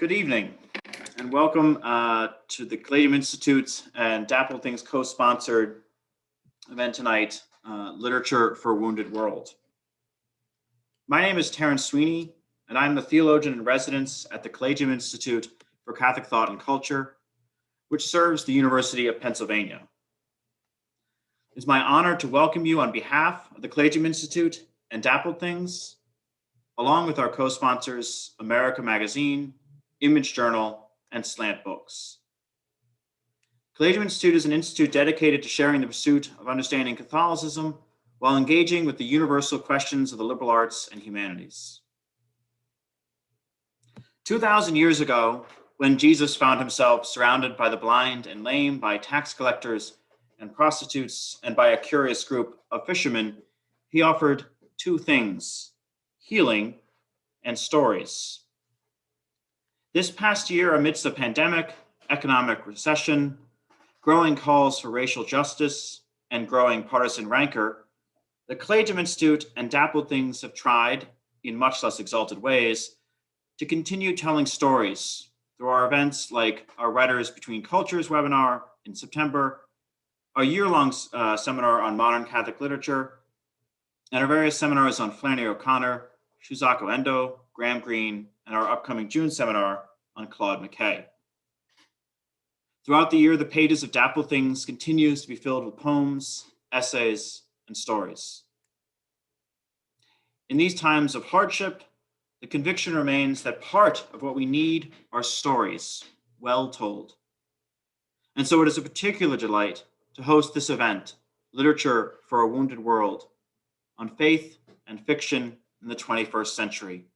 Good evening, and welcome to the Collegium Institute and Dapple Things co-sponsored event tonight, Literature for a Wounded World. My name is Terrence Sweeney, and I'm the theologian in residence at the Collegium Institute for Catholic Thought and Culture, which serves the University of Pennsylvania. It is my honor to welcome you on behalf of the Collegium Institute and Dapple Things, along with our co-sponsors, America Magazine, Image Journal, and Slant Books. Collegium Institute is an institute dedicated to sharing the pursuit of understanding Catholicism while engaging with the universal questions of the liberal arts and humanities. 2,000 years ago, when Jesus found himself surrounded by the blind and lame, by tax collectors and prostitutes, and by a curious group of fishermen, he offered two things: healing and stories. This past year, amidst a pandemic, economic recession, growing calls for racial justice, and growing partisan rancor, the Collegium Institute and Dapple Things have tried, in much less exalted ways, to continue telling stories through our events like our Writers Between Cultures webinar in September, our year-long seminar on modern Catholic literature, and our various seminars on Flannery O'Connor, Shusaku Endo, Graham Greene, and our upcoming June seminar on Claude McKay. Throughout the year, the pages of Dapple Things continues to be filled with poems, essays, and stories. In these times of hardship, the conviction remains that part of what we need are stories, well told. And so it is a particular delight to host this event, Literature for a Wounded World, on faith and fiction in the 21st century.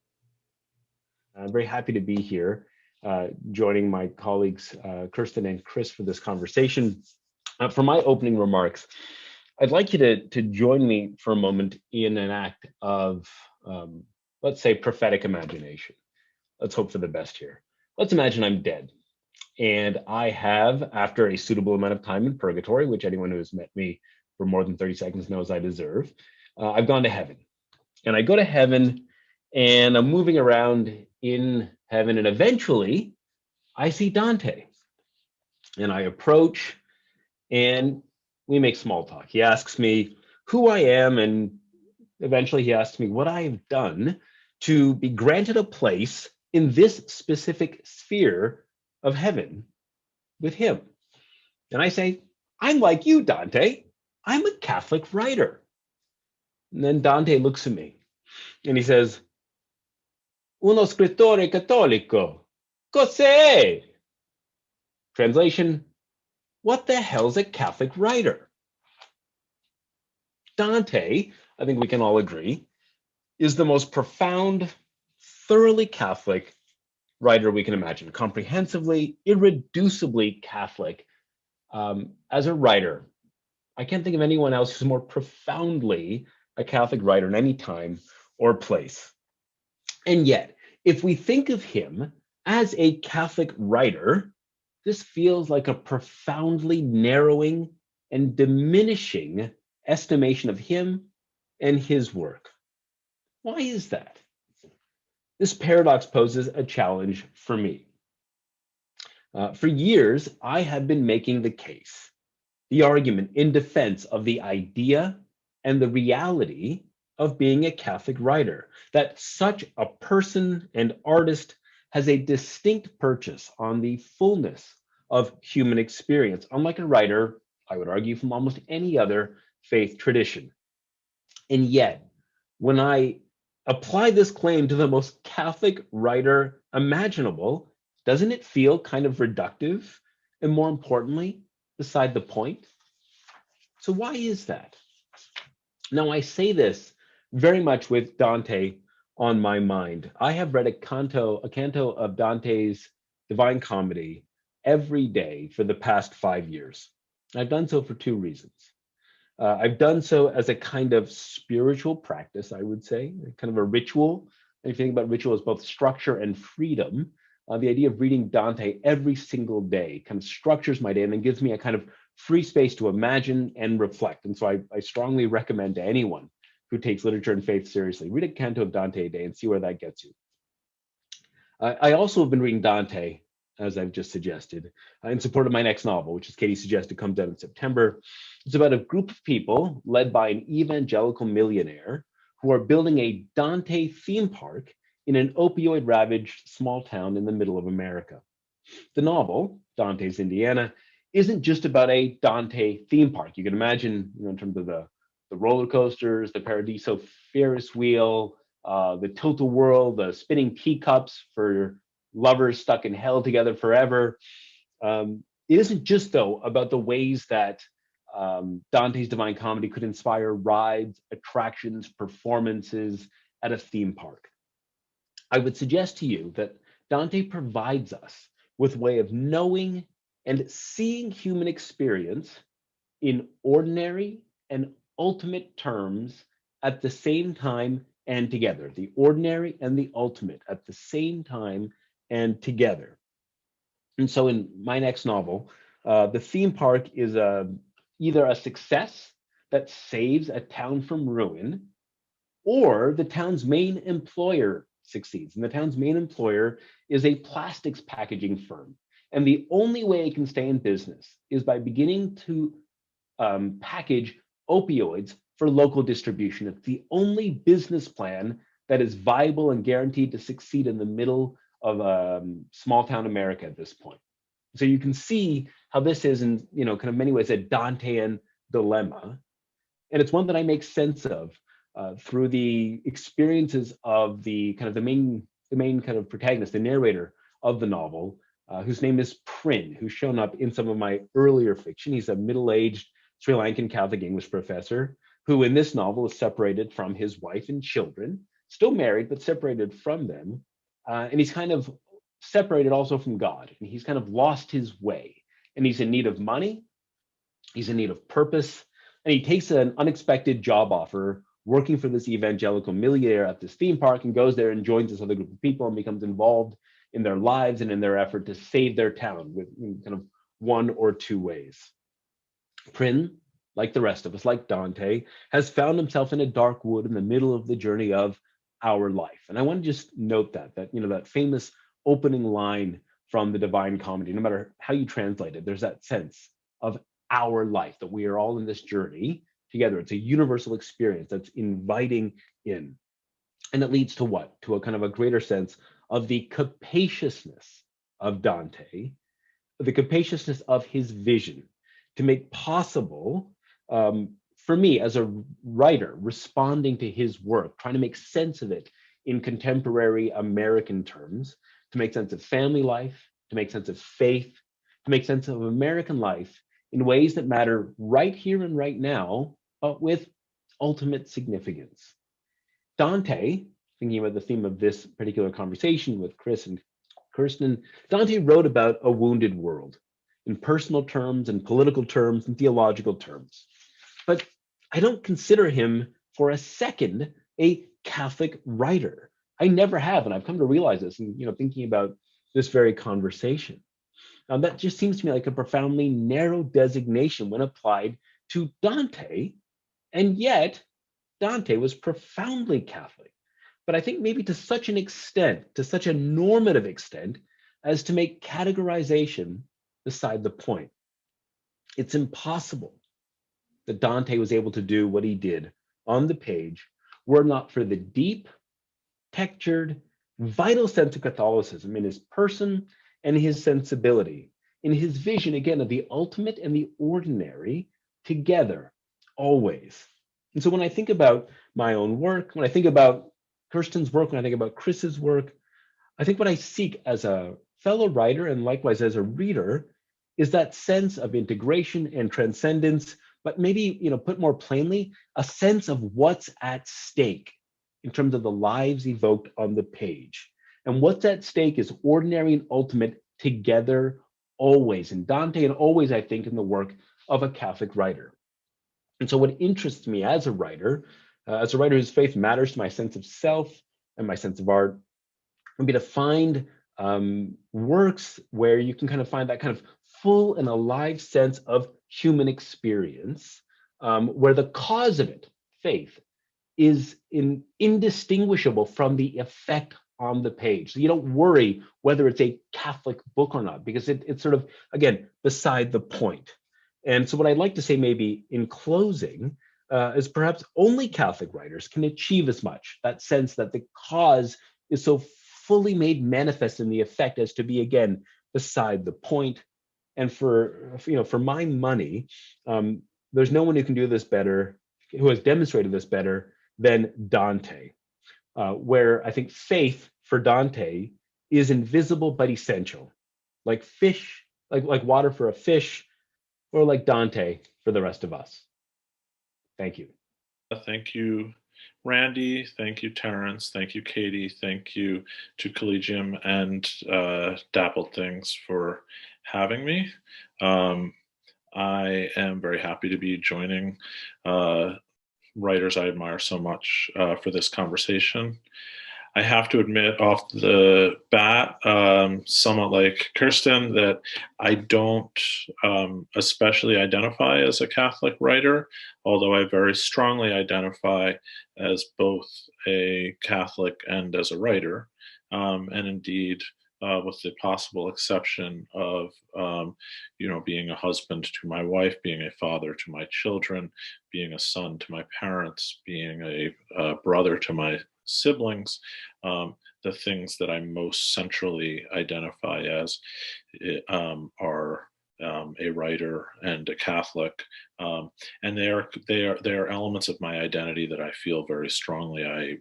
I'm very happy to be here, joining my colleagues, Kirsten and Chris, for this conversation. For my opening remarks, I'd like you to join me for a moment in an act of, let's say, prophetic imagination. Let's hope for the best here. Let's imagine I'm dead, and I have, after a suitable amount of time in purgatory, which anyone who has met me for more than 30 seconds knows I deserve, I've gone to heaven. And I go to heaven, and I'm moving around in heaven, and eventually I see Dante. And I approach, and we make small talk. He asks me who I am, and eventually he asks me what I have done to be granted a place in this specific sphere of heaven with him. And I say, I'm like you, Dante. I'm a Catholic writer. And then Dante looks at me and he says, uno scrittore cattolico. Cos'è? Translation, what the hell's a Catholic writer? Dante, I think we can all agree, is the most profound, thoroughly Catholic writer we can imagine. Comprehensively, irreducibly Catholic. As a writer, I can't think of anyone else who's more profoundly a Catholic writer in any time or place. And yet, if we think of him as a Catholic writer, this feels like a profoundly narrowing and diminishing estimation of him and his work. Why is that? This paradox poses a challenge for me. For years, I have been making the case, the argument in defense of the idea and the reality of being a Catholic writer, that such a person and artist has a distinct purchase on the fullness of human experience, unlike a writer, I would argue, from almost any other faith tradition. And yet, when I apply this claim to the most Catholic writer imaginable, doesn't it feel kind of reductive? And more importantly, beside the point? So why is that? Now, I say this very much with Dante on my mind. I have read a canto of Dante's Divine Comedy every day for the past 5 years. I've done so for two reasons. I've done so as a kind of spiritual practice, I would say, kind of a ritual. And if you think about ritual as both structure and freedom, the idea of reading Dante every single day kind of structures my day and then gives me a kind of free space to imagine and reflect. And so I strongly recommend to anyone who takes literature and faith seriously, read a canto of Dante a day and see where that gets you. I also have been reading Dante, as I've just suggested, in support of my next novel, which, as Katie suggested, comes out in September. It's about a group of people led by an evangelical millionaire who are building a Dante theme park in an opioid-ravaged small town in the middle of America. The novel, Dante's Indiana, isn't just about a Dante theme park. You can imagine, in terms of the roller coasters, the Paradiso Ferris wheel, the tilt-a-whirl, the spinning teacups for lovers stuck in hell together forever. It isn't just, though, about the ways that Dante's Divine Comedy could inspire rides, attractions, performances at a theme park. I would suggest to you that Dante provides us with a way of knowing and seeing human experience in ordinary and ultimate terms at the same time and together. The ordinary and the ultimate at the same time and together. And so in my next novel, the theme park is either a success that saves a town from ruin, or the town's main employer succeeds. And the town's main employer is a plastics packaging firm. And the only way it can stay in business is by beginning to package opioids for local distribution. It's the only business plan that is viable and guaranteed to succeed in the middle of small town America at this point. So you can see how this is, in kind of many ways, a Dantean dilemma, and it's one that I make sense of through the experiences of the main kind of protagonist, the narrator of the novel, whose name is Prin, who's shown up in some of my earlier fiction. He's a middle-aged Sri Lankan Catholic English professor who in this novel is separated from his wife and children, still married, but separated from them. And he's kind of separated also from God. And he's kind of lost his way. And he's in need of money. He's in need of purpose. And he takes an unexpected job offer working for this evangelical millionaire at this theme park, and goes there and joins this other group of people and becomes involved in their lives and in their effort to save their town with kind of one or two ways. Prin, like the rest of us, like Dante, has found himself in a dark wood in the middle of the journey of our life. And I want to just note that famous opening line from the Divine Comedy, no matter how you translate it, there's that sense of our life, that we are all in this journey together. It's a universal experience that's inviting in. And it leads to what? To a kind of a greater sense of the capaciousness of Dante, the capaciousness of his vision to make possible, for me as a writer, responding to his work, trying to make sense of it in contemporary American terms, to make sense of family life, to make sense of faith, to make sense of American life in ways that matter right here and right now, but with ultimate significance. Dante, thinking about the theme of this particular conversation with Chris and Kirsten, Dante wrote about a wounded world in personal terms and political terms and theological terms. But I don't consider him for a second a Catholic writer. I never have, and I've come to realize this, and thinking about this very conversation. Now, that just seems to me like a profoundly narrow designation when applied to Dante, and yet Dante was profoundly Catholic. But I think maybe to such an extent, to such a normative extent, as to make categorization beside the point. It's impossible that Dante was able to do what he did on the page were it not for the deep, textured, vital sense of Catholicism in his person and his sensibility, in his vision, again, of the ultimate and the ordinary together, always. And so when I think about my own work, when I think about Kirsten's work, when I think about Chris's work, I think what I seek as a fellow writer and likewise as a reader is that sense of integration and transcendence, but maybe, put more plainly, a sense of what's at stake in terms of the lives evoked on the page. And what's at stake is ordinary and ultimate together always, in Dante, and always, I think, in the work of a Catholic writer. And so what interests me as a writer whose faith matters to my sense of self and my sense of art, would be to find works where you can kind of find that kind of full and alive sense of human experience, where the cause of it, faith, is indistinguishable from the effect on the page. So you don't worry whether it's a Catholic book or not, because it's sort of, again, beside the point. And so what I'd like to say maybe in closing is perhaps only Catholic writers can achieve as much, that sense that the cause is so fully made manifest in the effect as to be, again, beside the point. And for my money, there's no one who can do this better, who has demonstrated this better than Dante, where I think faith for Dante is invisible but essential, like fish, like water for a fish, or like Dante for the rest of us. Thank you. Thank you, Randy. Thank you, Terrence. Thank you, Katie. Thank you to Collegium and Dappled Things for having me. I am very happy to be joining writers I admire so much for this conversation. I have to admit off the bat, somewhat like Kirsten, that I don't especially identify as a Catholic writer, although I very strongly identify as both a Catholic and as a writer, and indeed, with the possible exception of, being a husband to my wife, being a father to my children, being a son to my parents, being a brother to my siblings, the things that I most centrally identify as are a writer and a Catholic, and they are elements of my identity that I feel very strongly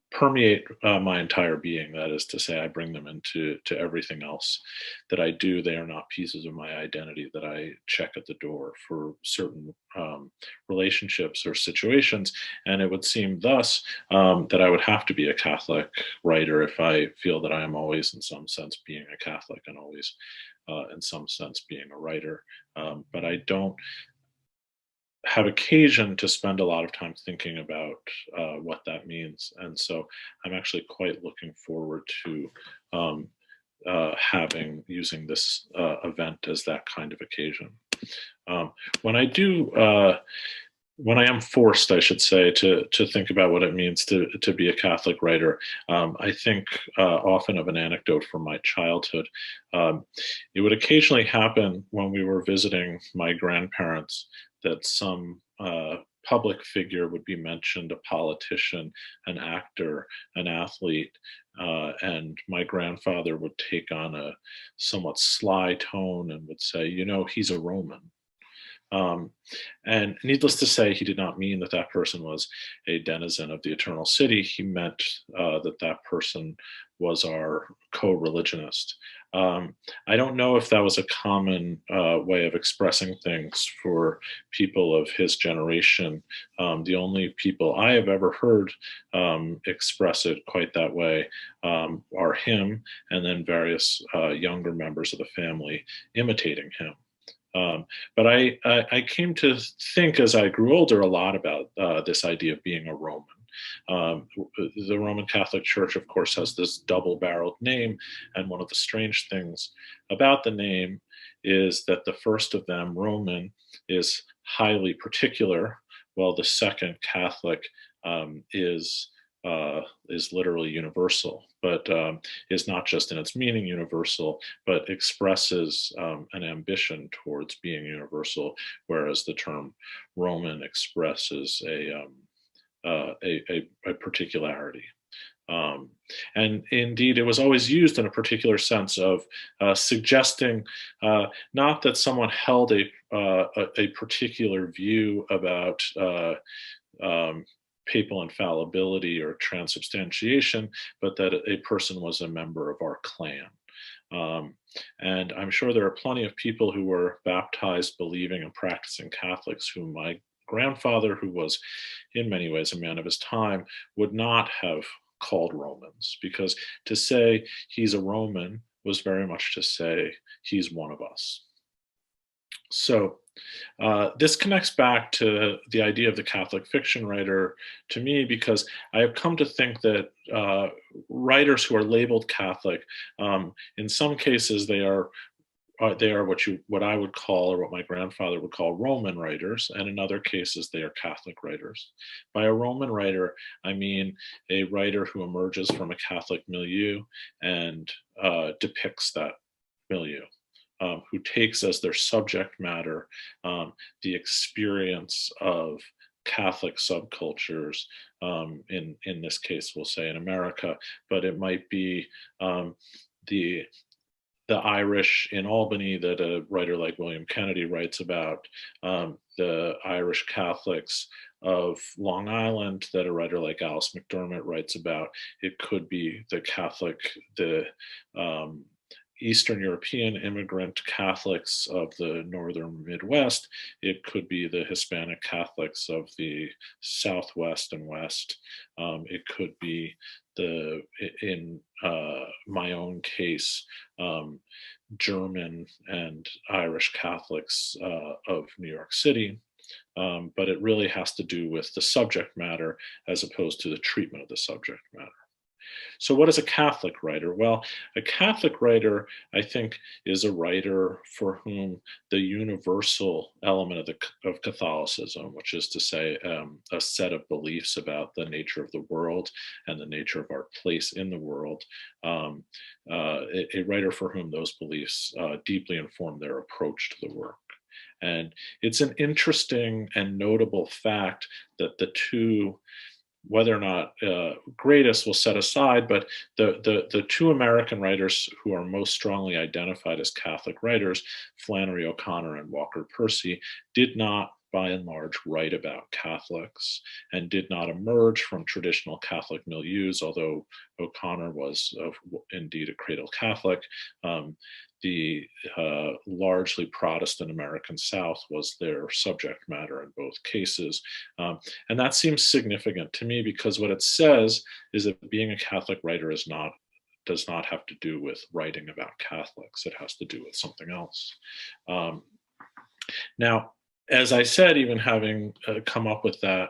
permeate my entire being. That is to say, I bring them into everything else that I do. They are not pieces of my identity that I check at the door for certain relationships or situations. And it would seem thus that I would have to be a Catholic writer if I feel that I am always, in some sense, being a Catholic and always, in some sense, being a writer. But I don't have occasion to spend a lot of time thinking about what that means. And so I'm actually quite looking forward to using this event as that kind of occasion. When I am forced, I should say, to think about what it means to be a Catholic writer, I think often of an anecdote from my childhood. It would occasionally happen when we were visiting my grandparents that some public figure would be mentioned, a politician, an actor, an athlete, and my grandfather would take on a somewhat sly tone and would say, he's a Roman. And needless to say, he did not mean that that person was a denizen of the Eternal City. He meant that person was our co-religionist. I don't know if that was a common way of expressing things for people of his generation. The only people I have ever heard express it quite that way are him and then various younger members of the family imitating him. But I came to think as I grew older a lot about this idea of being a Roman. The Roman Catholic Church, of course, has this double-barreled name, and one of the strange things about the name is that the first of them, Roman, is highly particular, while the second, Catholic, is literally universal, but is not just in its meaning universal, but expresses an ambition towards being universal, whereas the term Roman expresses a particularity. And indeed, it was always used in a particular sense of suggesting not that someone held a particular view about papal infallibility or transubstantiation, but that a person was a member of our clan. And I'm sure there are plenty of people who were baptized, believing and practicing Catholics whom my grandfather, who was in many ways a man of his time, would not have called Romans, because to say he's a Roman was very much to say he's one of us. So this connects back to the idea of the Catholic fiction writer to me, because I have come to think that writers who are labeled Catholic, in some cases they are they are what I would call, or what my grandfather would call, Roman writers, and in other cases they are Catholic writers. By a Roman writer, I mean a writer who emerges from a Catholic milieu and depicts that milieu. Who takes as their subject matter the experience of Catholic subcultures, in this case, we'll say in America, but it might be the Irish in Albany that a writer like William Kennedy writes about, the Irish Catholics of Long Island that a writer like Alice McDermott writes about. It could be the Eastern European immigrant Catholics of the Northern Midwest. It could be the Hispanic Catholics of the Southwest and West. It could be in my own case, German and Irish Catholics of New York City. But it really has to do with the subject matter as opposed to the treatment of the subject matter. So what is a Catholic writer? Well, a Catholic writer, I think, is a writer for whom the universal element of Catholicism, which is to say a set of beliefs about the nature of the world and the nature of our place in the world, a writer for whom those beliefs deeply inform their approach to the work. And it's an interesting and notable fact that the two, whether or not greatest will set aside, but the two American writers who are most strongly identified as Catholic writers, Flannery O'Connor and Walker Percy, did not, by and large, write about Catholics and did not emerge from traditional Catholic milieus, although O'Connor was indeed a cradle Catholic. The largely Protestant American South was their subject matter in both cases. And that seems significant to me because what it says is that being a Catholic writer does not have to do with writing about Catholics. It has to do with something else. Now, as I said, even having come up with that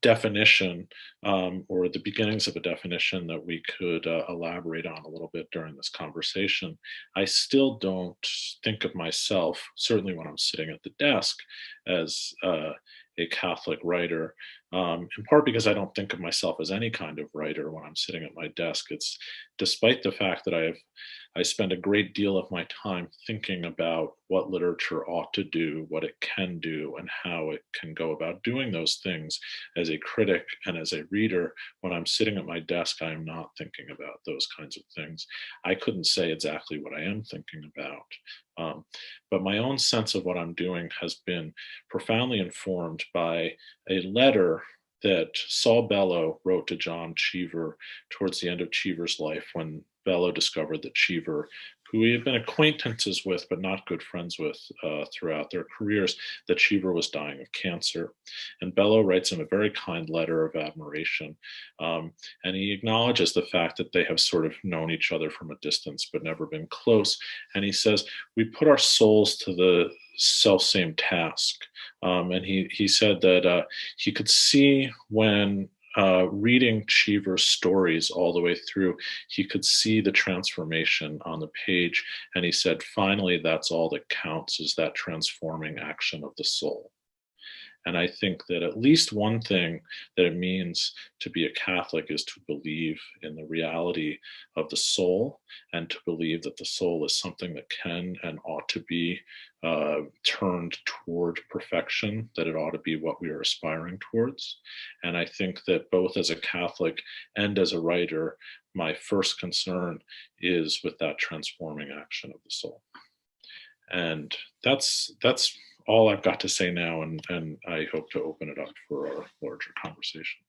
definition, or the beginnings of a definition that we could elaborate on a little bit during this conversation, I still don't think of myself, certainly when I'm sitting at the desk, as a Catholic writer, in part because I don't think of myself as any kind of writer when I'm sitting at my desk. It's despite the fact that I spend a great deal of my time thinking about what literature ought to do, what it can do, and how it can go about doing those things as a critic and as a reader. When I'm sitting at my desk, I am not thinking about those kinds of things. I couldn't say exactly what I am thinking about. But my own sense of what I'm doing has been profoundly informed by a letter that Saul Bellow wrote to John Cheever towards the end of Cheever's life, when Bellow discovered that Cheever, who he had been acquaintances with but not good friends with throughout their careers, that Cheever was dying of cancer. And Bellow writes him a very kind letter of admiration. And he acknowledges the fact that they have sort of known each other from a distance but never been close. And he says, we put our souls to the self-same task. And he said that he could see when reading Cheever's stories all the way through, he could see the transformation on the page. And he said, finally, that's all that counts, is that transforming action of the soul. And I think that at least one thing that it means to be a Catholic is to believe in the reality of the soul, and to believe that the soul is something that can and ought to be turned toward perfection, that it ought to be what we are aspiring towards. And I think that both as a Catholic and as a writer, my first concern is with that transforming action of the soul. And that's all I've got to say now, and I hope to open it up for our larger conversation.